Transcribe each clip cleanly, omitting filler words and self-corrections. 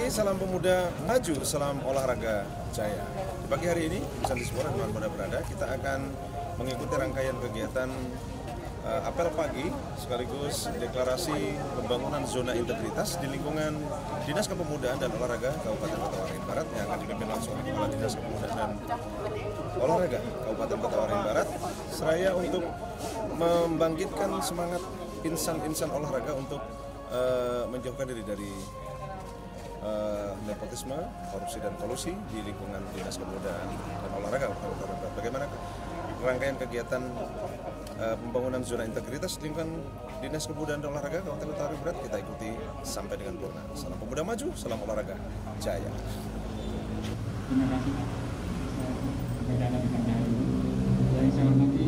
Salam Pemuda Maju, Salam Olahraga Jaya. Di pagi hari ini, di Santisuara dengan pada berada, kita akan mengikuti rangkaian kegiatan apel pagi sekaligus deklarasi pembangunan zona integritas di lingkungan Dinas Kepemudaan dan Olahraga Kabupaten Kota Waringin Barat yang akan dipimpin langsung oleh Kepala Dinas Kepemudaan dan Olahraga Kabupaten Kota Waringin Barat, seraya untuk membangkitkan semangat insan-insan olahraga untuk menjauhkan diri dari nepotisme, korupsi dan kolusi di lingkungan Dinas Kepemudaan dan Olahraga Kabupaten Kota Waringin Barat. Bagaimana rangkaian kegiatan pembangunan zona integritas lingkungan Dinas Kepemudaan dan Olahraga Kabupaten Kota Waringin Barat, kita ikuti sampai dengan purna. Salam Pemuda Maju, Salam Olahraga Jaya. Terima kasih kepada rekan hari ini. Yang saya hormati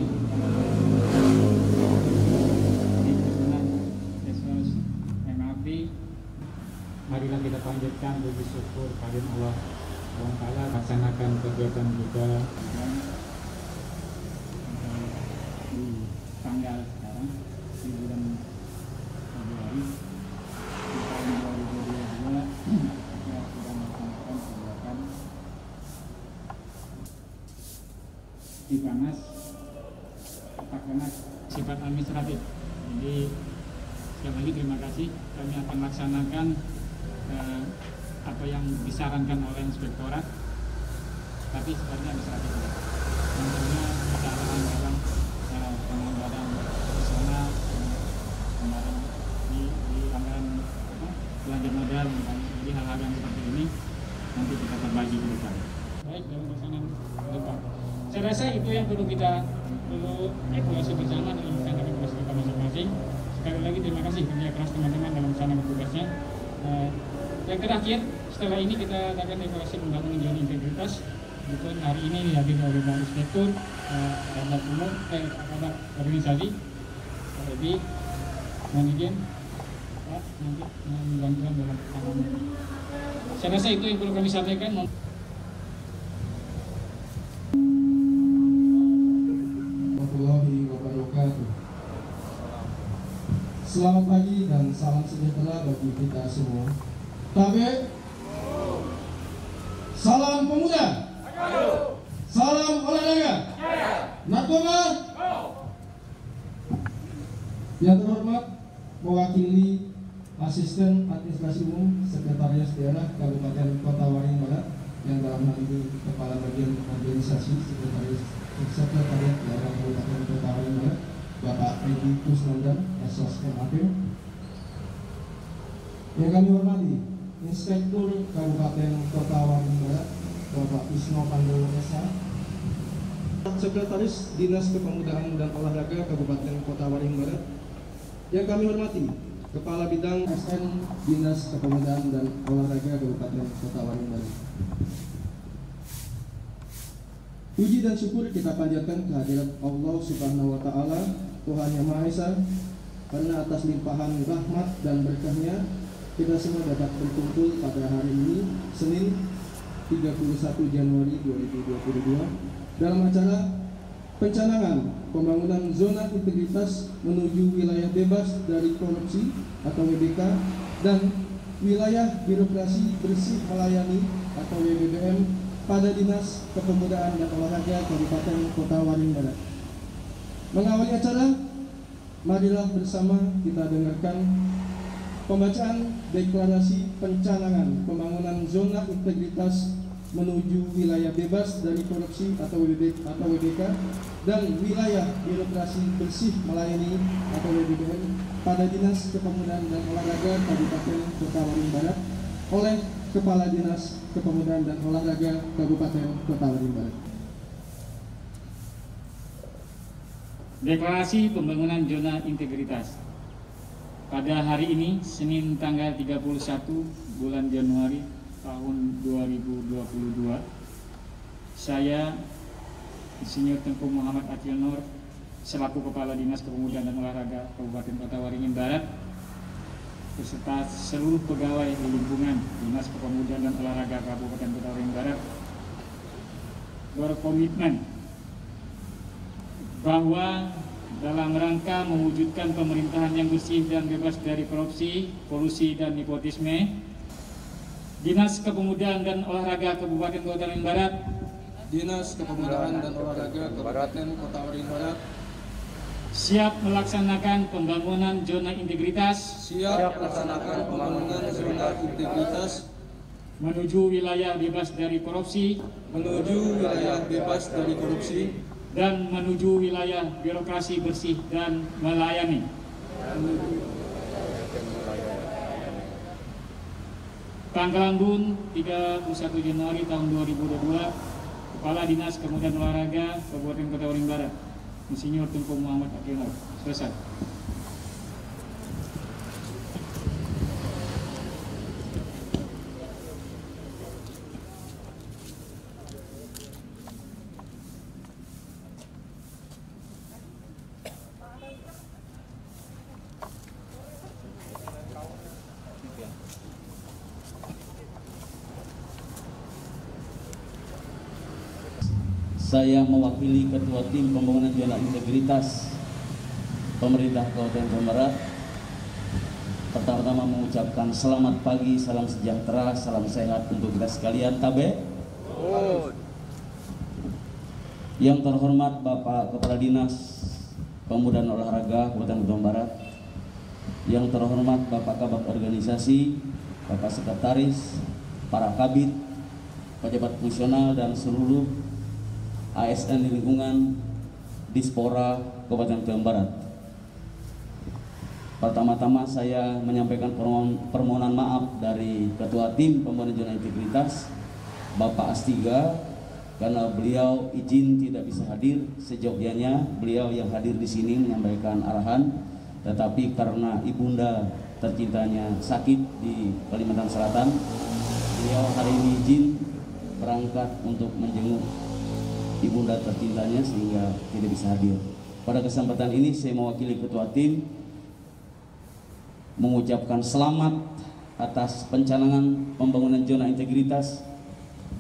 MAP, marilah kita panjatkan puji syukur kepada Allah SWT, laksanakan kegiatan juga di tanggal sekarang di bulan Februari tahun 2022 kita sudah melaksanakan kegiatan Tipanas Takpenas sifat administratif. Jadi sekali lagi terima kasih, kami akan laksanakan apa yang disarankan oleh inspektorat, tapi sebenarnya administratif. Tentunya kesalahan dalam penganggaran personal, anggaran di anggaran belanja modal, jadi hal-hal yang seperti ini nanti kita terbagi ke depan. Baik, dalam pelaksanaan ke depan. Saya rasa itu yang perlu kita evaluasi bersama dalam rencana evaluasi kita masing-masing. Sekali lagi terima kasih kerja keras teman-teman dalam melaksanakan tugasnya. Yang terakhir, setelah ini kita akan evaluasi pembangunan zona integritas. Kebetulan hari ini dihadiri oleh Pak Inspektur, Kabak Umum, Kabak Organisasi, Pak Ebi, mohon izin, Pak, nanti membantukan dalam penanganan. Saya rasa itu yang perlu kami sampaikan. Selamat pagi dan salam sejahtera bagi kita semua. Tabik, salam pemuda, salam olahraga, narkoba. Yang terhormat mewakili Asisten Administrasi Umum Sekretaris Daerah Kabupaten Kota Waringin Barat, yang dalam hal ini Kepala Bagian Organisasi Sekretariat Daerah Kabupaten Kota Waringin Barat, Bapak Edi Kusnandar, SOS MAP. Yang kami hormati Inspektur Kabupaten Kota Waringin Barat, Bapak Isno Pandowo SH, Sekretaris Dinas Kepemudaan dan Olahraga Kabupaten Kota Waringin Barat. Yang kami hormati Kepala Bidang SN Dinas Kepemudaan dan Olahraga Kabupaten Kota Waringin Barat. Puji dan syukur kita panjatkan kehadirat Allah Subhanahu wa Ta'ala, Tuhan Yang Maha Esa, karena atas limpahan rahmat dan berkahnya kita semua dapat berkumpul pada hari ini, Senin 31 Januari 2022, dalam acara pencanangan pembangunan zona integritas menuju wilayah bebas dari korupsi atau WBK dan wilayah birokrasi bersih melayani atau WBBM pada Dinas Kepemudaan dan Olahraga Kabupaten Kota Waringin Barat. Mengawali acara, marilah bersama kita dengarkan pembacaan deklarasi pencanangan pembangunan zona integritas menuju wilayah bebas dari korupsi atau WBK dan wilayah birokrasi bersih melayani atau WBBM pada Dinas Kepemudaan dan Olahraga Kabupaten Kota Waringin Barat oleh Kepala Dinas Kepemudaan dan Olahraga Kabupaten Kota Waringin Barat. Deklarasi pembangunan zona integritas. Pada hari ini, Senin tanggal 31 bulan Januari tahun 2022, saya Insinyur Tengku Muhammad Akil Nur selaku Kepala Dinas Kepemudaan dan Olahraga Kabupaten Kota Waringin Barat beserta seluruh pegawai di lingkungan Dinas Kepemudaan dan Olahraga Kabupaten Kota Waringin Barat berkomitmen bahwa dalam rangka mewujudkan pemerintahan yang bersih dan bebas dari korupsi, kolusi, dan nepotisme, Dinas Kepemudaan dan Olahraga Kabupaten Kota Waringin Barat, Dinas Kepemudaan dan Olahraga Kabupaten Kota Waringin Barat siap melaksanakan pembangunan zona integritas menuju wilayah bebas dari korupsi dan menuju wilayah birokrasi bersih dan melayani. Pangkalan Bun, 31 Januari tahun 2022, Kepala Dinas Kepemudaan Olahraga Kabupaten Kota Waringin Barat, Insinyur Tunku Muhammad Akil. Selesai. Saya mewakili Ketua Tim Pembangunan Zona Integritas Pemerintah Kabupaten Barat. Pertama-tama mengucapkan selamat pagi, salam sejahtera, salam sehat untuk kita sekalian. Tabe. Yang terhormat Bapak Kepala Dinas Pemuda dan Olahraga Kabupaten Barat, yang terhormat Bapak Kabak Organisasi, Bapak Sekretaris, para kabid, pejabat fungsional dan seluruh ASN di lingkungan Dispora Kabupaten Barat. Pertama-tama saya menyampaikan permohonan maaf dari Ketua Tim Pembangunan Zona Integritas Bapak Astiga, karena beliau izin tidak bisa hadir. Sejogjanya beliau yang hadir di sini menyampaikan arahan, tetapi karena ibunda tercintanya sakit di Kalimantan Selatan, beliau hari ini izin berangkat untuk menjenguk ibunda tercintanya sehingga tidak bisa hadir. Pada kesempatan ini saya mewakili Ketua Tim mengucapkan selamat atas pencanangan pembangunan zona integritas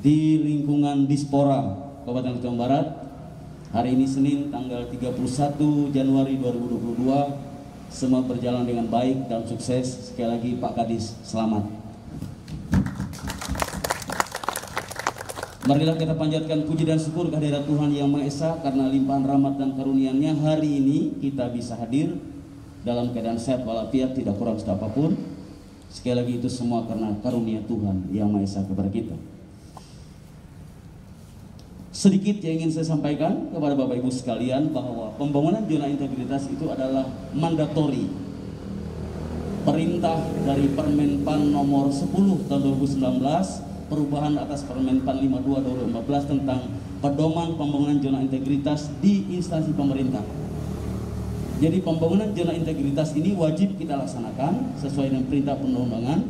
di lingkungan Dispora Kabupaten Kota Barat hari ini Senin tanggal 31 Januari 2022. Semua berjalan dengan baik dan sukses. Sekali lagi Pak Kadis, selamat. Marilah kita panjatkan puji dan syukur kehadirat Tuhan Yang Maha Esa, karena limpahan rahmat dan karunia-Nya hari ini kita bisa hadir dalam keadaan sehat walafiat, tidak kurang apapun. Sekali lagi itu semua karena karunia Tuhan Yang Maha Esa kepada kita. Sedikit yang ingin saya sampaikan kepada Bapak Ibu sekalian, bahwa pembangunan zona integritas itu adalah mandatori, perintah dari Permenpan nomor 10 tahun 2019, perubahan atas Permenpan 52 2014 tentang pedoman pembangunan zona integritas di instansi pemerintah. Jadi pembangunan zona integritas ini wajib kita laksanakan sesuai dengan perintah perundang-undangan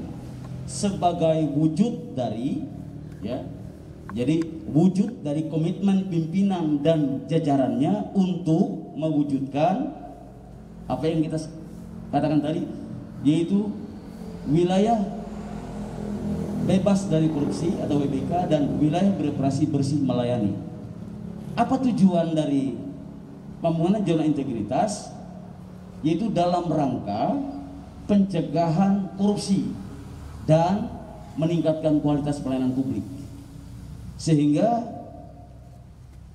sebagai wujud dari jadi wujud dari komitmen pimpinan dan jajarannya untuk mewujudkan apa yang kita katakan tadi, yaitu wilayah bebas dari korupsi atau WBK dan wilayah birokrasi bersih melayani. Apa tujuan dari pembangunan zona integritas? Yaitu dalam rangka pencegahan korupsi dan meningkatkan kualitas pelayanan publik. Sehingga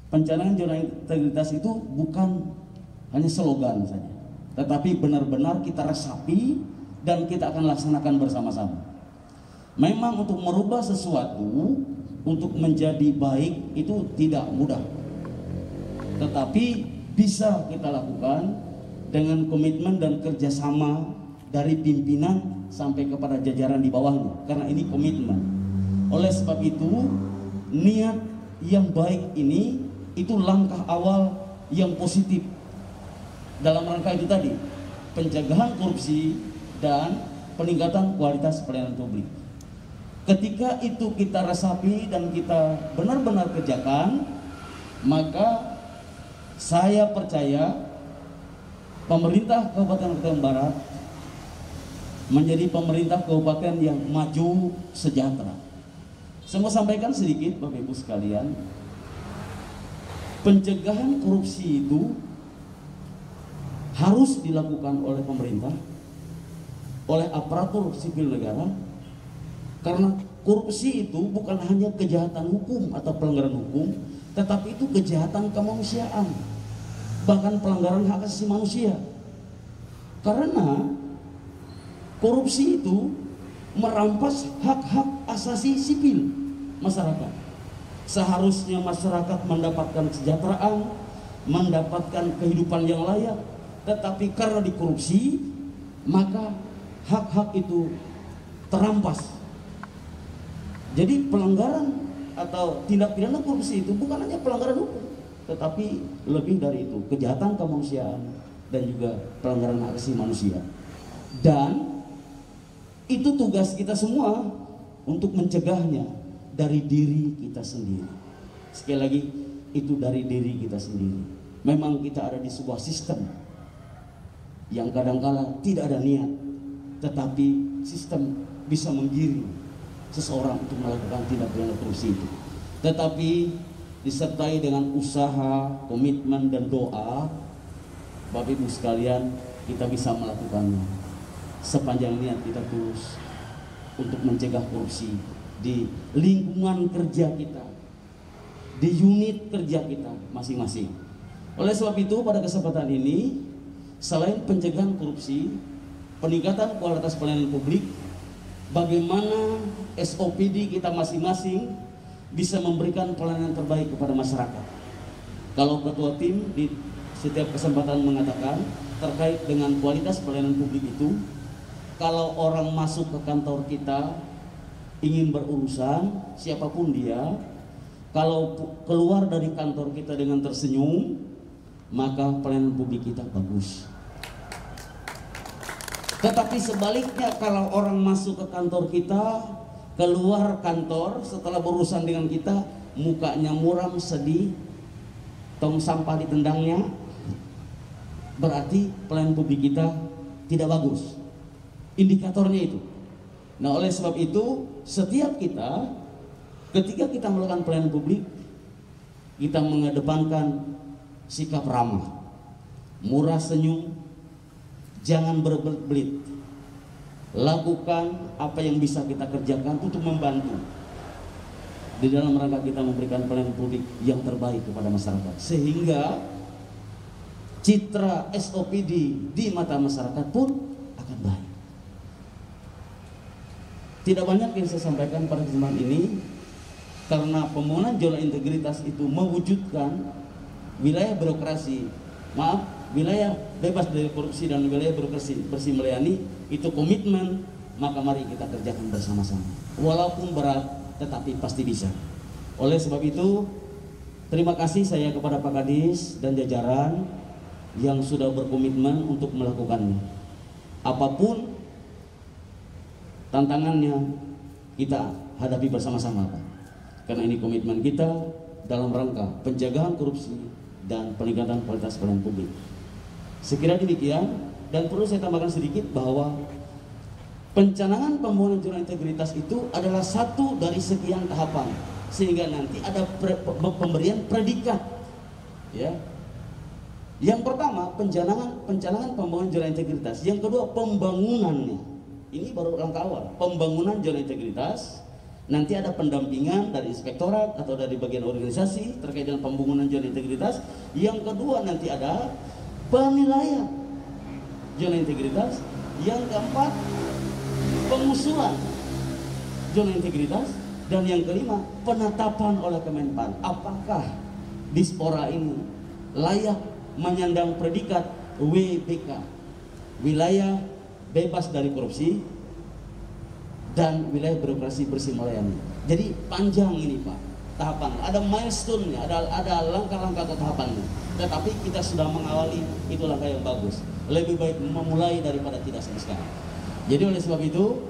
pencanangan zona integritas itu bukan hanya slogan saja, tetapi benar-benar kita resapi dan kita akan laksanakan bersama-sama. Memang untuk merubah sesuatu, untuk menjadi baik itu tidak mudah, tetapi bisa kita lakukan dengan komitmen dan kerjasama dari pimpinan sampai kepada jajaran di bawahnya, karena ini komitmen. Oleh sebab itu, niat yang baik ini itu langkah awal yang positif dalam rangka itu tadi, pencegahan korupsi dan peningkatan kualitas pelayanan publik. Ketika itu kita resapi dan kita benar-benar kerjakan, maka saya percaya pemerintah Kabupaten Kota Barat menjadi pemerintah kabupaten yang maju sejahtera. Saya mau sampaikan sedikit Bapak Ibu sekalian, pencegahan korupsi itu harus dilakukan oleh pemerintah, oleh aparatur sipil negara, karena korupsi itu bukan hanya kejahatan hukum atau pelanggaran hukum, tetapi itu kejahatan kemanusiaan, bahkan pelanggaran hak asasi manusia. Karena korupsi itu merampas hak-hak asasi sipil masyarakat. Seharusnya masyarakat mendapatkan kesejahteraan, mendapatkan kehidupan yang layak, tetapi karena dikorupsi, maka hak-hak itu terampas. Jadi pelanggaran atau tindak pidana korupsi itu bukan hanya pelanggaran hukum, tetapi lebih dari itu, kejahatan kemanusiaan dan juga pelanggaran hak asasi manusia. Dan itu tugas kita semua untuk mencegahnya dari diri kita sendiri. Sekali lagi, itu dari diri kita sendiri. Memang kita ada di sebuah sistem yang kadang-kala tidak ada niat, tetapi sistem bisa menggiring seseorang untuk melakukan tindak pidana korupsi itu. Tetapi disertai dengan usaha, komitmen dan doa, Bapak Ibu sekalian, kita bisa melakukannya sepanjang niat kita tulus untuk mencegah korupsi di lingkungan kerja kita, di unit kerja kita masing-masing. Oleh sebab itu, pada kesempatan ini, selain pencegahan korupsi, peningkatan kualitas pelayanan publik, bagaimana SOPD kita masing-masing bisa memberikan pelayanan terbaik kepada masyarakat. Kalau ketua tim di setiap kesempatan mengatakan terkait dengan kualitas pelayanan publik itu, kalau orang masuk ke kantor kita ingin berurusan, siapapun dia, kalau keluar dari kantor kita dengan tersenyum, maka pelayanan publik kita bagus. Tetapi sebaliknya, kalau orang masuk ke kantor kita, keluar kantor setelah berurusan dengan kita, mukanya muram, sedih, tong sampah ditendangnya, berarti pelayanan publik kita tidak bagus. Indikatornya itu. Nah, oleh sebab itu, setiap kita, ketika kita melakukan pelayanan publik, kita mengedepankan sikap ramah, murah senyum, jangan berbelit. Lakukan apa yang bisa kita kerjakan untuk membantu di dalam rangka kita memberikan pelayanan publik yang terbaik kepada masyarakat, sehingga citra SOPD di mata masyarakat pun akan baik. Tidak banyak yang saya sampaikan pada kesempatan ini, karena pembangunan zona integritas itu mewujudkan wilayah birokrasi, wilayah bebas dari korupsi dan wilayah birokrasi bersih melayani. Itu komitmen, maka mari kita kerjakan bersama-sama. Walaupun berat, tetapi pasti bisa. Oleh sebab itu, terima kasih saya kepada Pak Kadis dan jajaran yang sudah berkomitmen untuk melakukannya. Apapun tantangannya, kita hadapi bersama-sama, Pak. Karena ini komitmen kita dalam rangka pencegahan korupsi dan peningkatan kualitas pelayanan publik. Sekira demikian, dan perlu saya tambahkan sedikit bahwa pencanangan pembangunan zona integritas itu adalah satu dari sekian tahapan, sehingga nanti ada pemberian predikat. Ya. Yang pertama, pencanangan pembangunan zona integritas. Yang kedua, pembangunannya. Ini baru langkah awal, pembangunan zona integritas. Nanti ada pendampingan dari inspektorat atau dari bagian organisasi terkait dengan pembangunan zona integritas. Yang kedua, nanti ada penilaian zona integritas. Yang keempat, pengusulan zona integritas. Dan yang kelima, penetapan oleh Kemenpan. Apakah Dispora ini layak menyandang predikat WBK, wilayah bebas dari korupsi dan wilayah birokrasi bersih melayani. Jadi panjang ini, Pak, tahapan. Ada milestone-nya, ada langkah-langkah atau tahapannya. Tetapi kita sudah mengawali, itu langkah yang bagus. Lebih baik memulai daripada tidak sama sekali. Jadi oleh sebab itu,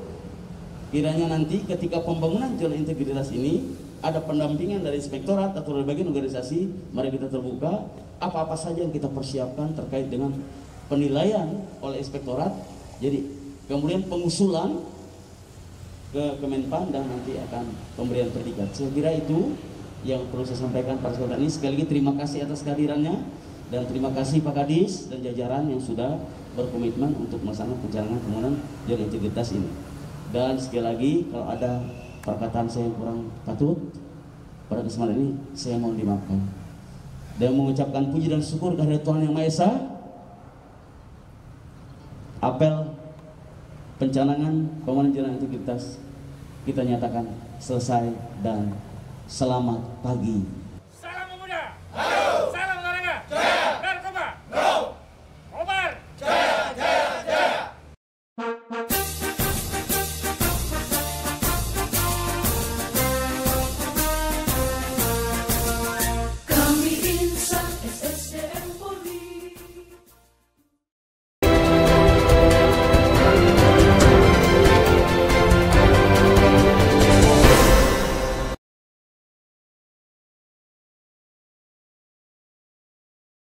kiranya nanti ketika pembangunan zona integritas ini ada pendampingan dari inspektorat atau dari bagian organisasi, mari kita terbuka apa-apa saja yang kita persiapkan terkait dengan penilaian oleh inspektorat. Jadi kemudian pengusulan ke Kemenpan dan nanti akan pemberian predikat. Saya kira itu yang perlu saya sampaikan pada kesempatan ini. Sekali lagi terima kasih atas kehadirannya dan terima kasih Pak Kadis dan jajaran yang sudah berkomitmen untuk melaksanakan pencalonan pembangunan zona integritas ini. Dan sekali lagi, kalau ada perkataan saya yang kurang patut pada kesempatan ini saya mohon dimaafkan, dan mengucapkan puji dan syukur kehadirat Tuhan Yang Maha Esa. Apel pencanangan pemanjatan integritas kita nyatakan selesai dan selamat pagi.